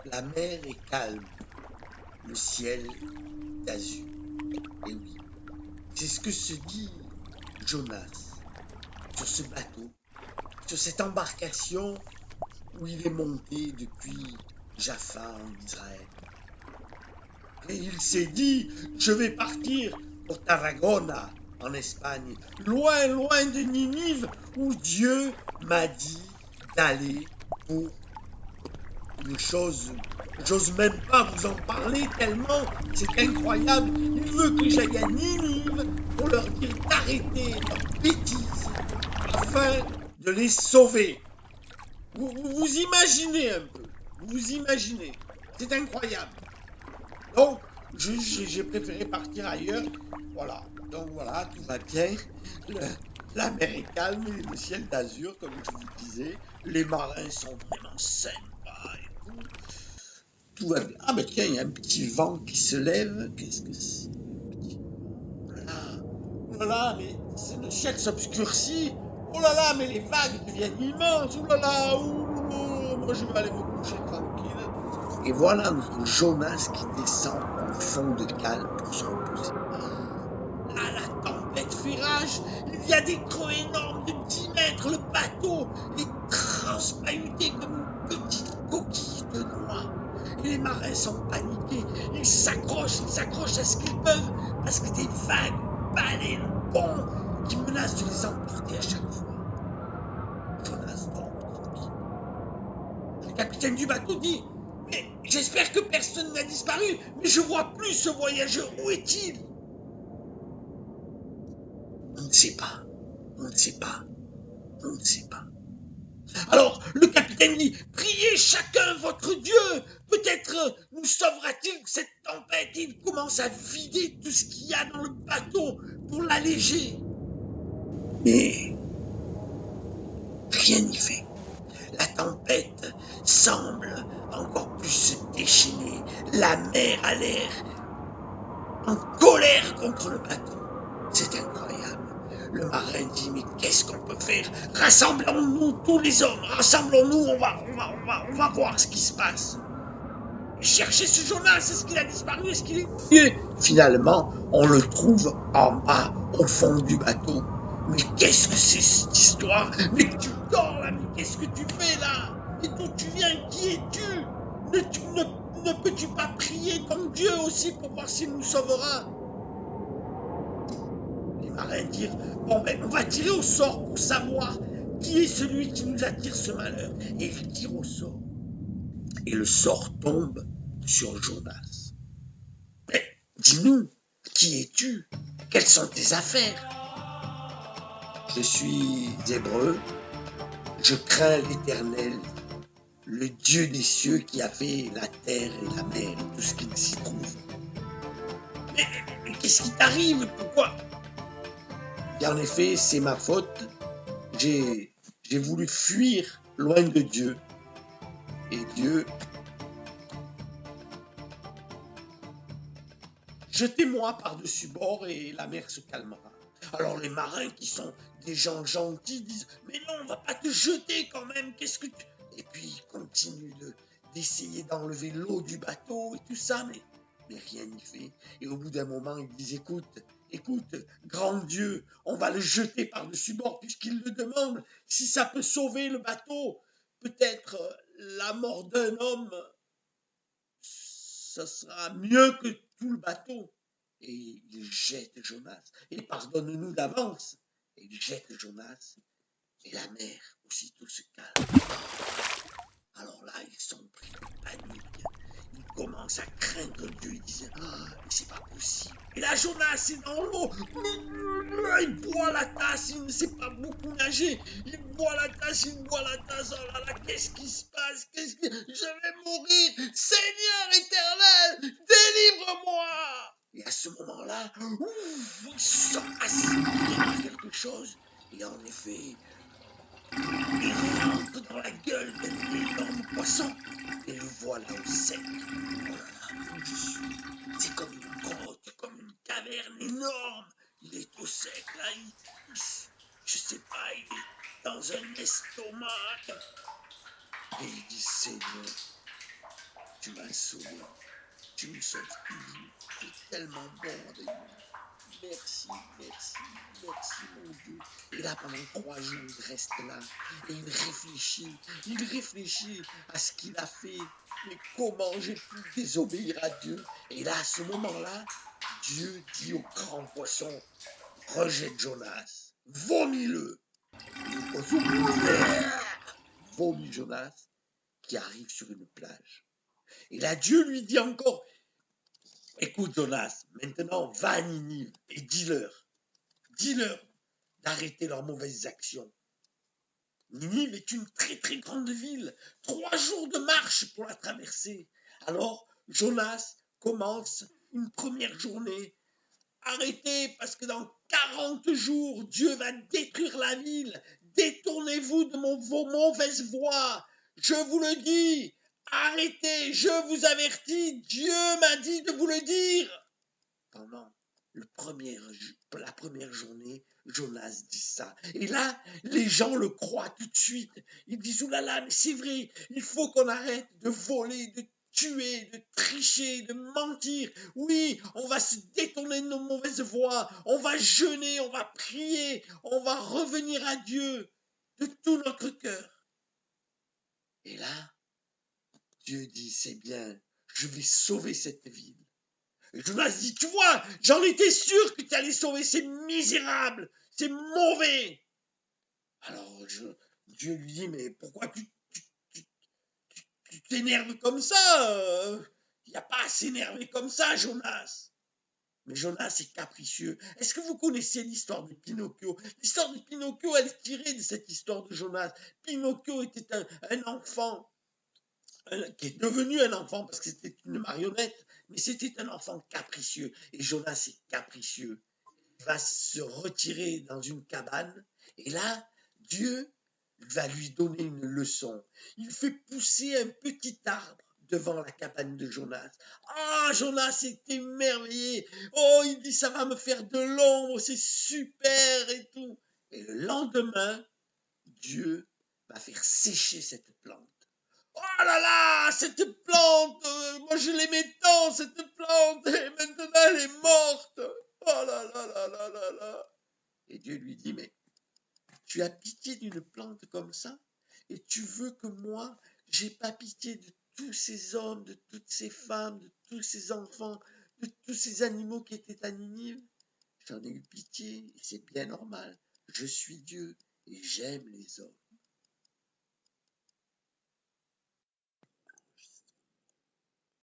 La mer est calme, le ciel d'azur. Et oui, c'est ce que se dit Jonas sur ce bateau, sur cette embarcation où il est monté depuis Jaffa en Israël. Et il s'est dit, je vais partir pour Tarragona en Espagne, loin, loin de Ninive, où Dieu m'a dit d'aller pour une chose, j'ose même pas vous en parler tellement c'est incroyable. Il veut que j'aille à Ninive pour leur dire d'arrêter leurs bêtises afin de les sauver. Vous imaginez un peu, vous imaginez, c'est incroyable. Donc, j'ai préféré partir ailleurs. Voilà, donc voilà, tout va bien. Le, la mer est calme, le ciel d'azur, comme je vous disais. Les marins sont vraiment sympas et tout. Tout va bien. Ah, mais tiens, il y a un petit vent qui se lève. Qu'est-ce que c'est? Oh là là, mais le ciel s'obscurcit. Oh là là, mais les vagues deviennent immenses. Oh là là, moi je vais aller me coucher tranquille. Et voilà notre Jonas qui descend en fond de cale pour se reposer. Là, la tempête fait rage. Il y a des creux énormes de 10 mètres. Le bateau est transpahuté comme une petite coquille de noix. Et les marins sont paniqués. Ils s'accrochent à ce qu'ils peuvent parce que des vagues balayent le pont qui menacent de les emporter à chaque fois. Jonas dort tranquille. Le capitaine du bateau dit: mais j'espère que personne n'a disparu, mais je vois plus ce voyageur. Où est-il? On ne sait pas. On ne sait pas. On ne sait pas. Alors, le capitaine dit: priez chacun votre Dieu. Peut-être nous sauvera-t-il de cette tempête. Il commence à vider tout ce qu'il y a dans le bateau pour l'alléger. Mais rien n'y fait. La tempête semble encore plus se déchaîner. La mer a l'air en colère contre le bateau. C'est incroyable. Le marin dit: mais qu'est-ce qu'on peut faire? Rassemblons-nous tous les hommes, rassemblons-nous, on va voir ce qui se passe. Cherchez ce Jonas, est-ce qu'il a disparu? Est-ce qu'il est oublié? Finalement, on le trouve en bas, au fond du bateau. Mais qu'est-ce que c'est cette histoire? Mais tu dors là, mais qu'est-ce que tu fais là? Et d'où tu viens? Qui es-tu? Ne peux-tu pas prier ton Dieu aussi pour voir s'il nous sauvera? Les marins dirent: bon ben, on va tirer au sort pour savoir qui est celui qui nous attire ce malheur. Et ils tirent au sort. Et le sort tombe sur Jonas. Mais dis-nous, qui es-tu? Quelles sont tes affaires? Je suis hébreu, je crains l'Éternel, le Dieu des cieux qui a fait la terre et la mer et tout ce qui s'y trouve. Mais qu'est-ce qui t'arrive? Pourquoi? Et en effet, c'est ma faute. J'ai voulu fuir loin de Dieu. Et Dieu, jetez-moi par-dessus bord et la mer se calmera. Alors les marins qui sont des gens gentils disent: mais non, on va pas te jeter quand même, qu'est-ce que tu... Et puis ils continuent d'essayer d'enlever l'eau du bateau et tout ça, mais rien n'y fait. Et au bout d'un moment, ils disent: écoute, grand Dieu, on va le jeter par-dessus bord puisqu'il le demande. Si ça peut sauver le bateau, peut-être la mort d'un homme, ça sera mieux que tout le bateau. Et il jette Jonas. Et pardonne-nous d'avance. Et il jette Jonas. Et la mer aussitôt se calme. Alors là, ils sont pris de panique. Ils commencent à craindre Dieu. Ils disent: ah, mais c'est pas possible. Et là, Jonas est dans l'eau. Il boit la tasse. Il ne sait pas beaucoup nager. Il boit la tasse. Oh là là, qu'est-ce qui se passe? Je vais mourir. Seigneur éternel, délivre-moi. Et à ce moment-là, il sent aspirer par quelque chose. Et en effet, il rentre dans la gueule d'un énorme poisson et le voilà au sec. Oh là là, où je suis, c'est comme une grotte, comme une caverne énorme. Il est au sec là, je sais pas, il est dans un estomac. Et il dit: Seigneur, tu m'as sauvé. Tu me sauves toujours. Tu es tellement bon avec moi. Merci, merci, merci mon Dieu. Et là, pendant 3 jours, il reste là et il réfléchit à ce qu'il a fait. Mais comment j'ai pu désobéir à Dieu? Et là, à ce moment-là, Dieu dit au grand poisson, rejette Jonas, vomis-le. Et le poisson vomit Jonas qui arrive sur une plage. Et là, Dieu lui dit encore, écoute Jonas, maintenant va à Ninive et dis-leur d'arrêter leurs mauvaises actions. Ninive est une très très grande ville, 3 jours de marche pour la traverser. Alors Jonas commence une première journée. Arrêtez parce que dans 40 jours, Dieu va détruire la ville. Détournez-vous de vos mauvaises voies. Je vous le dis. Arrêtez, je vous avertis. Dieu m'a dit de vous le dire. Pendant la première journée, Jonas dit ça. Et là, les gens le croient tout de suite. Ils disent, oulala, mais c'est vrai, il faut qu'on arrête de voler, de tuer, de tricher, de mentir. Oui, on va se détourner de nos mauvaises voies. On va jeûner, on va prier, on va revenir à Dieu de tout notre cœur. Et là, Dieu dit, c'est bien, je vais sauver cette ville. Et Jonas dit, tu vois, j'en étais sûr que tu allais sauver ces misérables, ces mauvais. Alors Dieu lui dit, mais pourquoi tu t'énerves comme ça? Il n'y a pas à s'énerver comme ça, Jonas. Mais Jonas est capricieux. Est-ce que vous connaissez l'histoire de Pinocchio? L'histoire de Pinocchio, elle est tirée de cette histoire de Jonas. Pinocchio était un enfant qui est devenu un enfant parce que c'était une marionnette, mais c'était un enfant capricieux. Et Jonas est capricieux. Il va se retirer dans une cabane et là, Dieu va lui donner une leçon. Il fait pousser un petit arbre devant la cabane de Jonas. Ah, Jonas est émerveillé. Oh, il dit, ça va me faire de l'ombre, c'est super et tout. Et le lendemain, Dieu va faire sécher cette plante. Oh là là, cette plante, moi je l'aimais tant, cette plante, et maintenant elle est morte. Oh là là là là là là. Et Dieu lui dit, mais tu as pitié d'une plante comme ça? Et tu veux que moi, j'ai pas pitié de tous ces hommes, de toutes ces femmes, de tous ces enfants, de tous ces animaux qui étaient à Ninive? J'en ai eu pitié, et c'est bien normal. Je suis Dieu, et j'aime les hommes.